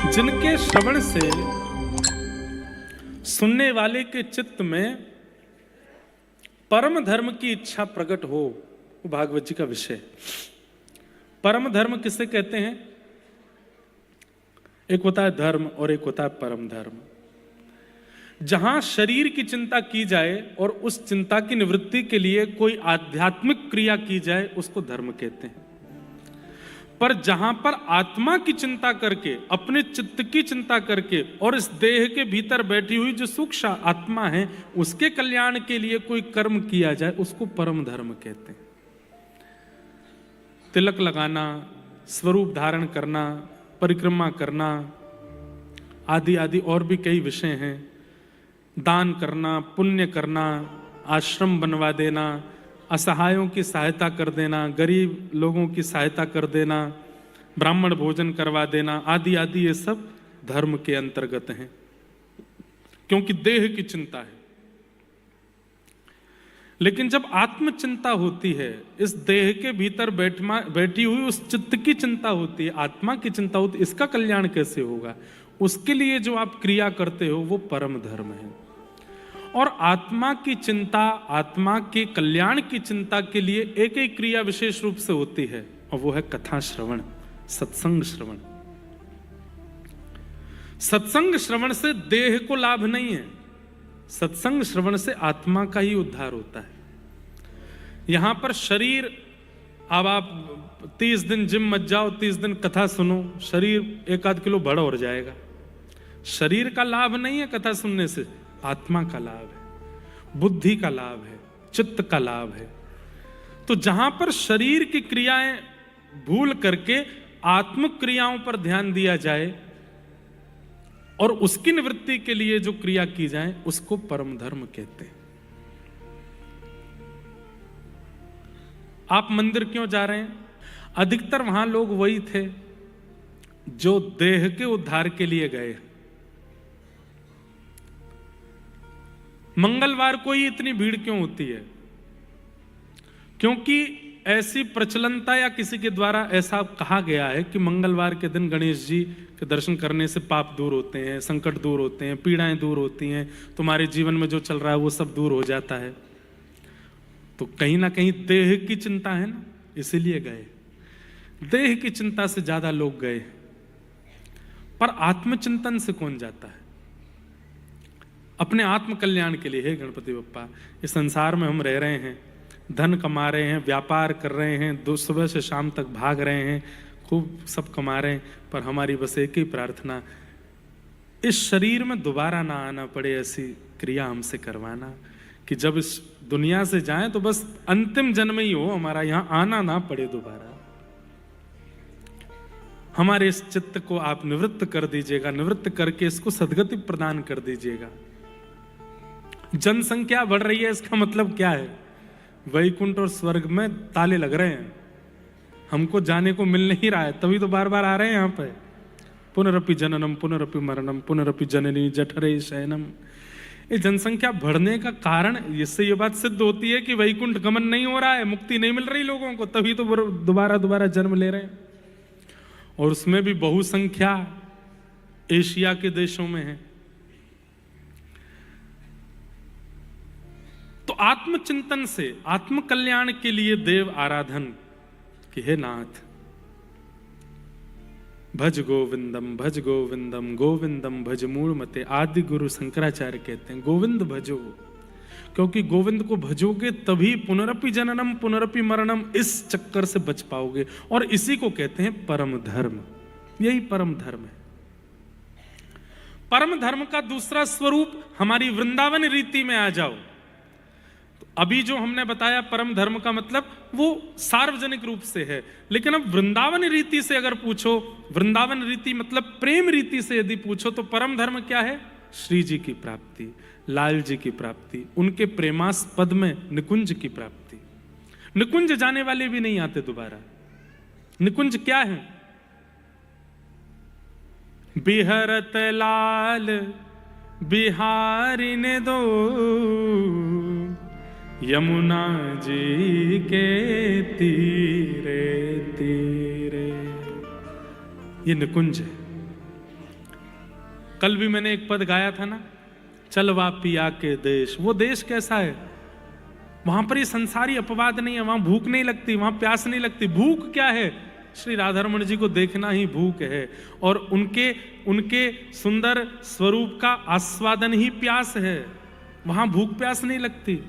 जिनके श्रवण से सुनने वाले के चित्त में परम धर्म की इच्छा प्रकट हो, वो भागवत जी का विषय। परम धर्म किसे कहते हैं? एक होता है धर्म और एक होता है परम धर्म। जहां शरीर की चिंता की जाए और उस चिंता की निवृत्ति के लिए कोई आध्यात्मिक क्रिया की जाए, उसको धर्म कहते हैं। पर जहां पर आत्मा की चिंता करके, अपने चित्त की चिंता करके और इस देह के भीतर बैठी हुई जो सूक्ष्म आत्मा है, उसके कल्याण के लिए कोई कर्म किया जाए, उसको परम धर्म कहते हैं। तिलक लगाना, स्वरूप धारण करना, परिक्रमा करना आदि आदि और भी कई विषय हैं। दान करना, पुण्य करना, आश्रम बनवा देना, असहायों की सहायता कर देना, गरीब लोगों की सहायता कर देना, ब्राह्मण भोजन करवा देना आदि आदि, ये सब धर्म के अंतर्गत हैं, क्योंकि देह की चिंता है। लेकिन जब आत्म चिंता होती है, इस देह के भीतर बैठी हुई उस चित्त की चिंता होती है, आत्मा की चिंता होती है, इसका कल्याण कैसे होगा, उसके लिए जो आप क्रिया करते हो वो परम धर्म है। और आत्मा की चिंता, आत्मा के कल्याण की चिंता के लिए एक एक क्रिया विशेष रूप से होती है, और वो है कथा श्रवण, सत्संग श्रवण। सत्संग श्रवण से देह को लाभ नहीं है, सत्संग श्रवण से आत्मा का ही उद्धार होता है। यहां पर शरीर, अब आप 30 दिन जिम मत जाओ, 30 दिन कथा सुनो, शरीर 1-8 किलो बड़ा हो जाएगा। शरीर का लाभ नहीं है कथा सुनने से, आत्मा का लाभ है, बुद्धि का लाभ है, चित्त का लाभ है। तो जहां पर शरीर की क्रियाएं भूल करके आत्म क्रियाओं पर ध्यान दिया जाए और उसकी निवृत्ति के लिए जो क्रिया की जाए, उसको परम धर्म कहते हैं। आप मंदिर क्यों जा रहे हैं? अधिकतर वहां लोग वही थे जो देह के उद्धार के लिए गए। मंगलवार को ही इतनी भीड़ क्यों होती है? क्योंकि ऐसी प्रचलनता या किसी के द्वारा ऐसा कहा गया है कि मंगलवार के दिन गणेश जी के दर्शन करने से पाप दूर होते हैं, संकट दूर होते हैं, पीड़ाएं दूर होती हैं, तुम्हारे जीवन में जो चल रहा है वो सब दूर हो जाता है। तो कहीं ना कहीं देह की चिंता है ना, इसीलिए गए। देह की चिंता से ज्यादा लोग गए, पर आत्मचिंतन से कौन जाता है? अपने आत्म कल्याण के लिए। हे गणपति बप्पा, इस संसार में हम रह रहे हैं, धन कमा रहे हैं, व्यापार कर रहे हैं, सुबह से शाम तक भाग रहे हैं, खूब सब कमा रहे हैं, पर हमारी बस एक ही प्रार्थना, इस शरीर में दोबारा ना आना पड़े। ऐसी क्रिया हमसे करवाना कि जब इस दुनिया से जाएं तो बस अंतिम जन्म ही हो हमारा, यहां आना ना पड़े दोबारा। हमारे इस चित्त को आप निवृत्त कर दीजिएगा, निवृत्त करके इसको सद्गति प्रदान कर दीजिएगा। जनसंख्या बढ़ रही है, इसका मतलब क्या है? वैकुंठ और स्वर्ग में ताले लग रहे हैं, हमको जाने को मिल नहीं रहा है, तभी तो बार बार आ रहे हैं यहाँ पे। पुनरपि जननम पुनरपि मरणम पुनरपि जननी जठरे शयनम। ये जनसंख्या बढ़ने का कारण, इससे ये बात सिद्ध होती है कि वैकुंठ गमन नहीं हो रहा है, मुक्ति नहीं मिल रही लोगों को, तभी तो दोबारा जन्म ले रहे हैं। और उसमें भी बहुसंख्या एशिया के देशों में है। तो आत्मचिंतन से, आत्म कल्याण के लिए देव आराधन कि हे नाथ, भज गोविंदम भज गोविंदम, गोविंदम भज मूल मते। आदि गुरु शंकराचार्य कहते हैं गोविंद भजो, क्योंकि गोविंद को भजोगे तभी पुनरपि जननम पुनरपि मरणम, इस चक्कर से बच पाओगे। और इसी को कहते हैं परम धर्म। यही परम धर्म है। परम धर्म का दूसरा स्वरूप, हमारी वृंदावन रीति में आ जाओ। तो अभी जो हमने बताया परम धर्म का मतलब वो सार्वजनिक रूप से है, लेकिन अब वृंदावन रीति से अगर पूछो, वृंदावन रीति मतलब प्रेम रीति से यदि पूछो, तो परम धर्म क्या है? श्री जी की प्राप्ति, लाल जी की प्राप्ति, उनके प्रेमास्पद में निकुंज की प्राप्ति। निकुंज जाने वाले भी नहीं आते दोबारा। निकुंज क्या है? बिहरत लाल बिहारी ने दो, यमुना जी के तीरे तीरे। ये निकुंज है। कल भी मैंने एक पद गाया था ना, चलवा पिया के देश। वो देश कैसा है? वहां पर ये संसारी अपवाद नहीं है, वहां भूख नहीं लगती, वहां प्यास नहीं लगती। भूख क्या है? श्री राधारमण जी को देखना ही भूख है, और उनके सुंदर स्वरूप का आस्वादन ही प्यास है। वहां भूख प्यास नहीं लगती,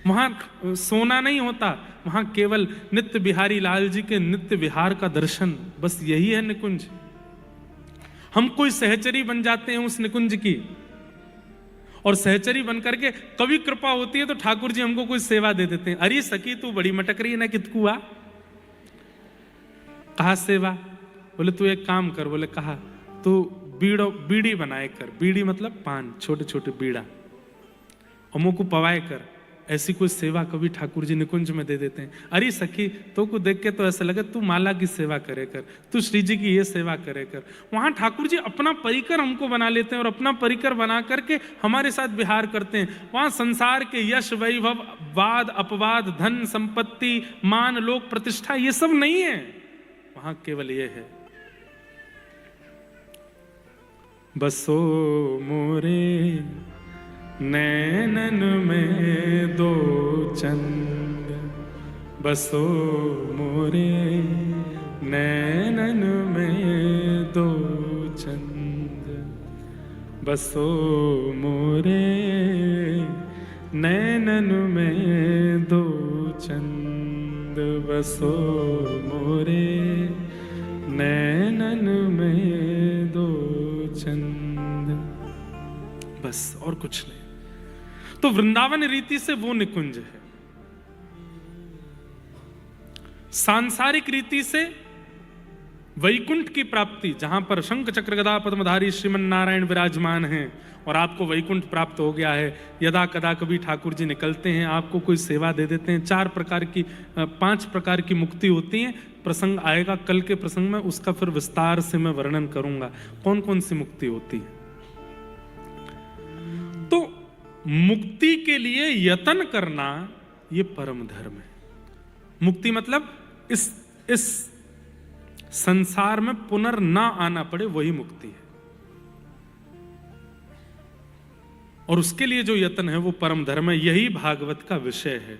वहां सोना नहीं होता, वहां केवल नित्य बिहारी लाल जी के नित्य विहार का दर्शन, बस यही है निकुंज। हम कोई सहचरी बन जाते हैं उस निकुंज की, और सहचरी बन करके कभी कृपा होती है तो ठाकुर जी हमको कोई सेवा दे देते हैं। अरे सखी तू बड़ी मटक रही है ना, कितकुआ कहा सेवा? बोले तू एक काम कर। बोले कहा? तू बीड़ी बनाए कर। बीड़ी मतलब पान, छोटे छोटे बीड़ा, अमो को पवाए कर। ऐसी कोई सेवा कभी ठाकुर जी निकुंज में दे देते हैं। अरे सखी तो को देख के तो ऐसा लगे तू माला की सेवा करे कर, तू श्री जी की ये सेवा करे कर। वहां ठाकुर जी अपना परिकर हमको बना लेते हैं, और अपना परिकर बना करके हमारे साथ विहार करते हैं। वहां संसार के यश वैभव वाद अपवाद धन संपत्ति मान लोक प्रतिष्ठा ये सब नहीं है, वहां केवल ये है, बसो मोरे नैनन में दो चंद, बसो मोरे नैनन में दो चंद, बसो मोरे नैनन में दो चंद, बसो मोरे नैनन में दो चंद। बस और कुछ नहीं। तो वृंदावन रीति से वो निकुंज है। सांसारिक रीति से वैकुंठ की प्राप्ति, जहां पर शंख चक्र गदा पद्मधारी श्रीमन नारायण विराजमान हैं, और आपको वैकुंठ प्राप्त हो गया है। यदा कदा कभी ठाकुर जी निकलते हैं, आपको कोई सेवा दे देते हैं। 5 प्रकार की मुक्ति होती है। प्रसंग आएगा कल के प्रसंग में, उसका फिर विस्तार से मैं वर्णन करूंगा कौन कौन सी मुक्ति होती है। तो मुक्ति के लिए यत्न करना ये परम धर्म है। मुक्ति मतलब इस संसार में पुनर्ना आना पड़े, वही मुक्ति है। और उसके लिए जो यत्न है वो परम धर्म है। यही भागवत का विषय है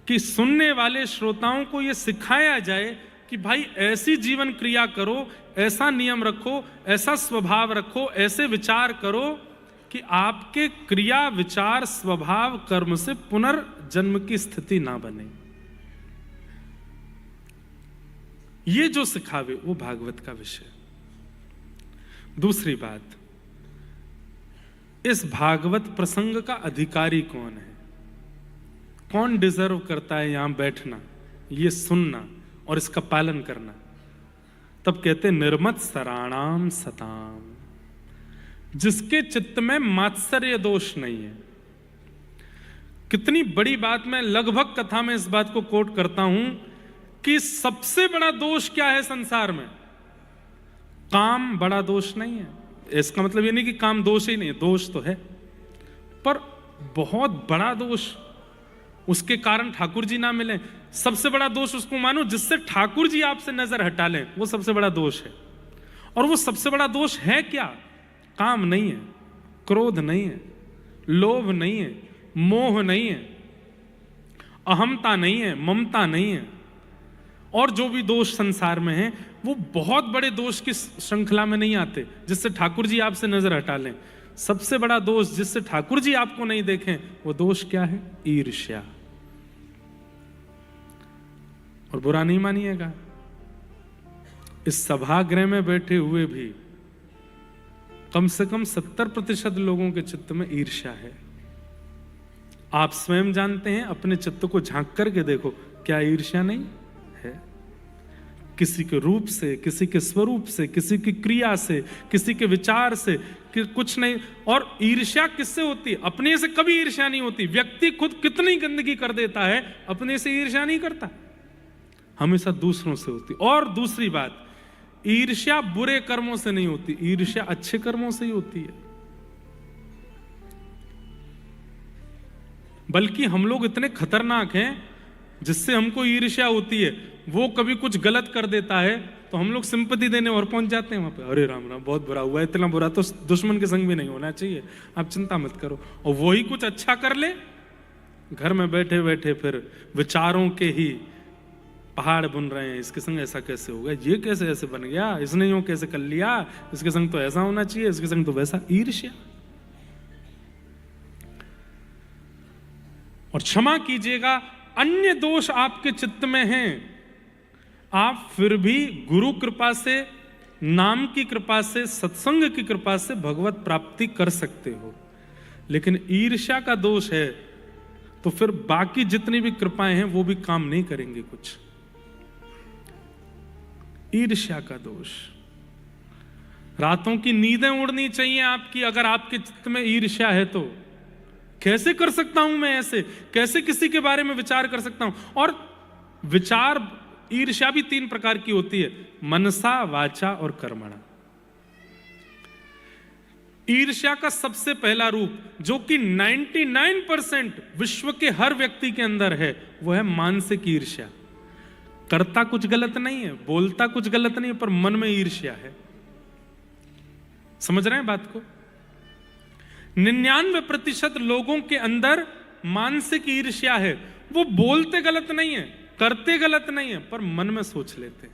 कि सुनने वाले श्रोताओं को यह सिखाया जाए कि भाई ऐसी जीवन क्रिया करो, ऐसा नियम रखो, ऐसा स्वभाव रखो, ऐसे विचार करो कि आपके क्रिया विचार स्वभाव कर्म से पुनर्जन्म की स्थिति ना बने। ये जो सिखावे वो भागवत का विषय। दूसरी बात, इस भागवत प्रसंग का अधिकारी कौन है? कौन डिजर्व करता है यहां बैठना, ये सुनना और इसका पालन करना? तब कहते निर्मत सराणाम सताम, जिसके चित्त में मात्सर्य दोष नहीं है। कितनी बड़ी बात, मैं लगभग कथा में इस बात को कोट करता हूं कि सबसे बड़ा दोष क्या है संसार में? काम बड़ा दोष नहीं है। इसका मतलब ये नहीं कि काम दोष ही नहीं है, दोष तो है, पर बहुत बड़ा दोष, उसके कारण ठाकुर जी ना मिले। सबसे बड़ा दोष उसको मानो जिससे ठाकुर जी आपसे नजर हटा लें, वो सबसे बड़ा दोष है। और वो सबसे बड़ा दोष है क्या? काम नहीं है, क्रोध नहीं है, लोभ नहीं है, मोह नहीं है, अहमता नहीं है, ममता नहीं है, और जो भी दोष संसार में है वो बहुत बड़े दोष की श्रृंखला में नहीं आते जिससे ठाकुर जी आपसे नजर हटा लें। सबसे बड़ा दोष जिससे ठाकुर जी आपको नहीं देखें, वो दोष क्या है? ईर्ष्या। और बुरा नहीं मानिएगा, इस सभागृह में बैठे हुए भी कम से कम 70% लोगों के चित्त में ईर्ष्या है। आप स्वयं जानते हैं, अपने चित्त को झांक करके देखो, क्या ईर्ष्या नहीं है? किसी के रूप से, किसी के स्वरूप से, किसी की क्रिया से, किसी के विचार से, कि कुछ नहीं। और ईर्ष्या किससे होती है? अपने से कभी ईर्ष्या नहीं होती। व्यक्ति खुद कितनी गंदगी कर देता है, अपने से ईर्ष्या नहीं करता, हमेशा दूसरों से होती। और दूसरी बात, ईर्ष्या बुरे कर्मों से नहीं होती, ईर्ष्या अच्छे कर्मों से ही होती है। बल्कि हम लोग इतने खतरनाक हैं, जिससे हमको ईर्ष्या होती है, वो कभी कुछ गलत कर देता है तो हम लोग सिंपैथी देने और पहुंच जाते हैं वहां पे, अरे राम राम बहुत बुरा हुआ, इतना बुरा तो दुश्मन के संग भी नहीं होना चाहिए, आप चिंता मत करो। और वही कुछ अच्छा कर ले, घर में बैठे बैठे फिर विचारों के ही पहाड़ बुन रहे हैं, इसके संग ऐसा कैसे हो गया, ये कैसे ऐसे बन गया, इसने यूं कैसे कर लिया, इसके संग तो ऐसा होना चाहिए, इसके संग तो वैसा। ईर्ष्या। और क्षमा कीजिएगा, अन्य दोष आपके चित्त में हैं, आप फिर भी गुरु कृपा से, नाम की कृपा से, सत्संग की कृपा से भगवत प्राप्ति कर सकते हो। लेकिन ईर्ष्या का दोष है तो फिर बाकी जितनी भी कृपाएं हैं वो भी काम नहीं करेंगे कुछ। ईर्ष्या का दोष, रातों की नींदें उड़नी चाहिए आपकी अगर आपके चित्त में ईर्ष्या है तो। कैसे कर सकता हूं मैं ऐसे, कैसे किसी के बारे में विचार कर सकता हूं। और विचार, ईर्ष्या भी 3 प्रकार की होती है, मनसा, वाचा और कर्मणा। ईर्ष्या का सबसे पहला रूप जो कि 99% विश्व के हर व्यक्ति के अंदर है, वो है मानसिक ईर्ष्या। करता कुछ गलत नहीं है, बोलता कुछ गलत नहीं है, पर मन में ईर्ष्या है। समझ रहे हैं बात को? 99% लोगों के अंदर मानसिक ईर्ष्या है। वो बोलते गलत नहीं है, करते गलत नहीं है, पर मन में सोच लेते हैं।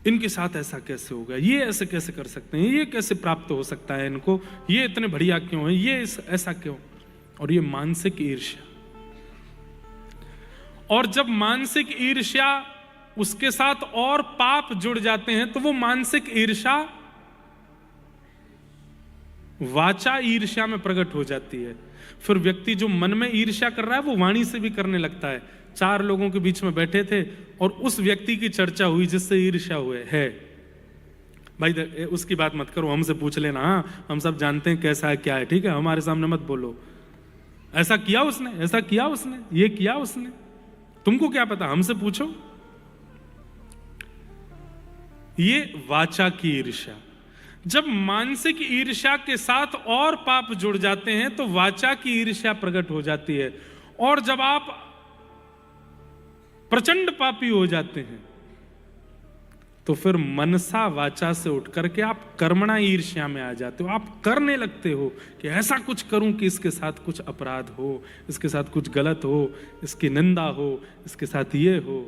इनके साथ ऐसा कैसे होगा, ये ऐसे कैसे कर सकते हैं, ये कैसे प्राप्त हो सकता है इनको, ये इतने बढ़िया क्यों है, ये ऐसा क्यों। और ये मानसिक ईर्ष्या। और जब मानसिक ईर्ष्या उसके साथ और पाप जुड़ जाते हैं तो वो मानसिक ईर्ष्या वाचा ईर्ष्या में प्रकट हो जाती है। फिर व्यक्ति जो मन में ईर्ष्या कर रहा है वो वाणी से भी करने लगता है। 4 लोगों के बीच में बैठे थे और उस व्यक्ति की चर्चा हुई जिससे ईर्ष्या हुए है, भाई उसकी बात मत करो, हमसे पूछ लेना, हाँ हम सब जानते हैं कैसा है क्या है, ठीक है, हमारे सामने मत बोलो, ऐसा किया उसने, ऐसा किया उसने, ये किया उसने, तुमको क्या पता, हमसे पूछो। ये वाचा की ईर्ष्या। जब मानसिक ईर्ष्या के साथ और पाप जुड़ जाते हैं तो वाचा की ईर्ष्या प्रकट हो जाती है। और जब आप प्रचंड पापी हो जाते हैं तो फिर मनसा वाचा से उठ करके आप कर्मणा ईर्ष्या में आ जाते हो। आप करने लगते हो कि ऐसा कुछ करूं कि इसके साथ कुछ अपराध हो, इसके साथ कुछ गलत हो, इसकी निंदा हो, इसके साथ ये हो।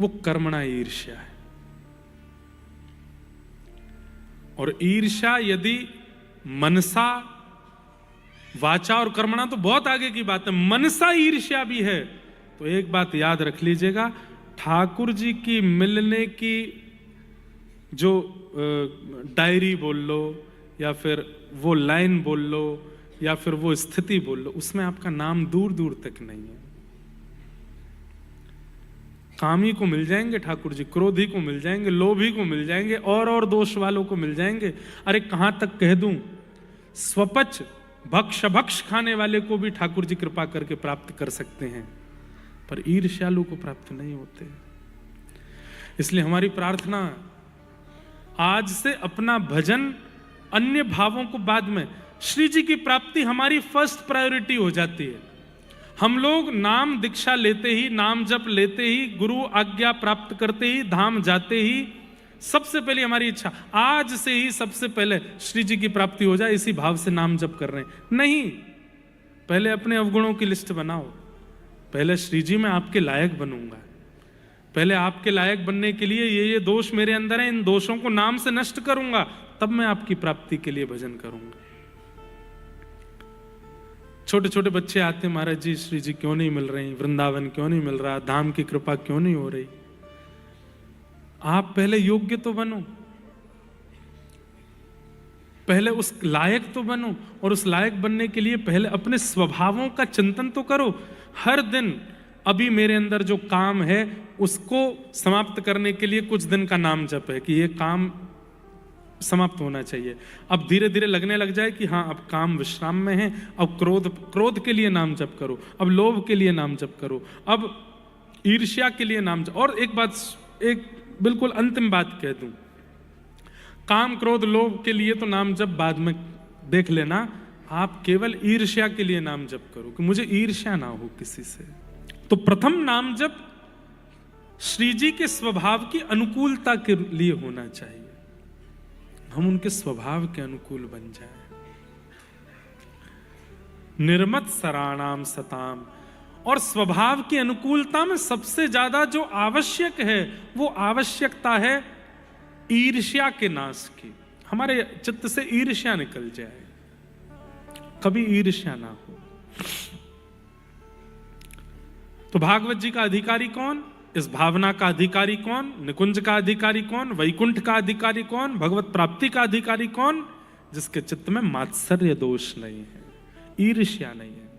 वो कर्मणा ईर्ष्या है। और ईर्ष्या यदि मनसा, वाचा और कर्मणा तो बहुत आगे की बात है, मनसा ईर्ष्या भी है तो एक बात याद रख लीजिएगा, ठाकुर जी की मिलने की जो डायरी बोल लो या फिर वो लाइन बोल लो या फिर वो स्थिति बोल लो, उसमें आपका नाम दूर दूर तक नहीं है। कामी को मिल जाएंगे ठाकुर जी, क्रोधी को मिल जाएंगे, लोभी को मिल जाएंगे, और दोष वालों को मिल जाएंगे। अरे कहां तक कह दूं, स्वपच भक्ष खाने वाले को भी ठाकुर जी कृपा करके प्राप्त कर सकते हैं, पर ईर्ष्यालु को प्राप्त नहीं होते। इसलिए हमारी प्रार्थना आज से अपना भजन अन्य भावों को बाद में, श्री जी की प्राप्ति हमारी फर्स्ट प्रायोरिटी हो जाती है। हम लोग नाम दीक्षा लेते ही, नाम जप लेते ही, गुरु आज्ञा प्राप्त करते ही, धाम जाते ही सबसे पहले हमारी इच्छा आज से ही सबसे पहले श्री जी की प्राप्ति हो जाए, इसी भाव से नाम जप कर रहे हैं। नहीं, पहले अपने अवगुणों की लिस्ट बनाओ, पहले श्री जी मैं आपके लायक बनूंगा, पहले आपके लायक बनने के लिए ये दोष मेरे अंदर है, इन दोषों को नाम से नष्ट करूंगा, तब मैं आपकी प्राप्ति के लिए भजन करूंगा। छोटे छोटे बच्चे आते हैं, महाराज जी श्री जी क्यों नहीं मिल रही, वृंदावन क्यों नहीं मिल रहा, धाम की कृपा क्यों नहीं हो रही। आप पहले योग्य तो बनो, पहले उस लायक तो बनो, और उस लायक बनने के लिए पहले अपने स्वभावों का चिंतन तो करो। हर दिन अभी मेरे अंदर जो काम है उसको समाप्त करने के लिए कुछ दिन का नाम जप है कि ये काम समाप्त होना चाहिए। अब धीरे धीरे लगने लग जाए कि हाँ अब काम विश्राम में है, अब क्रोध के लिए नाम जप करो, अब लोभ के लिए नाम जप करो, अब ईर्ष्या के लिए नाम जप। और एक बात, एक बिल्कुल अंतिम बात कह दूं, काम क्रोध लोभ के लिए तो नाम जप बाद में देख लेना, आप केवल ईर्ष्या के लिए नाम जप करो कि मुझे ईर्ष्या ना हो किसी से। तो प्रथम नाम जप श्री जी के स्वभाव की अनुकूलता के लिए होना चाहिए, हम उनके स्वभाव के अनुकूल बन जाए। निर्मत सराणाम सताम, और स्वभाव की अनुकूलता में सबसे ज्यादा जो आवश्यक है वो आवश्यकता है ईर्ष्या के नाश की। हमारे चित्त से ईर्ष्या निकल जाए, कभी ईर्ष्या ना हो। तो भागवत जी का अधिकारी कौन, इस भावना का अधिकारी कौन, निकुंज का अधिकारी कौन, वैकुंठ का अधिकारी कौन, भगवत प्राप्ति का अधिकारी कौन? जिसके चित्त में मात्सर्य दोष नहीं है, ईर्ष्या नहीं है।